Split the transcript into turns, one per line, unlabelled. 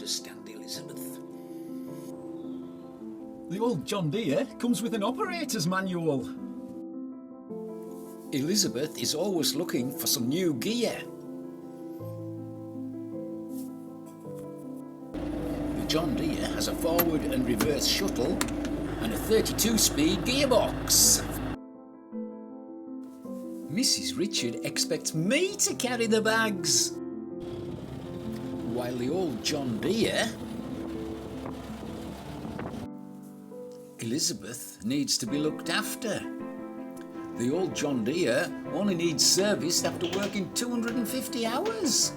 understand, Elizabeth.
The old John Deere comes with an operator's manual.
Elizabeth is always looking for some new gear. The John Deere has a forward and reverse shuttle and a 32-speed gearbox. Mrs. Richard expects me to carry the bags, while the old John Deere, Elizabeth needs to be looked after. The old John Deere only needs serviced after working 250 hours.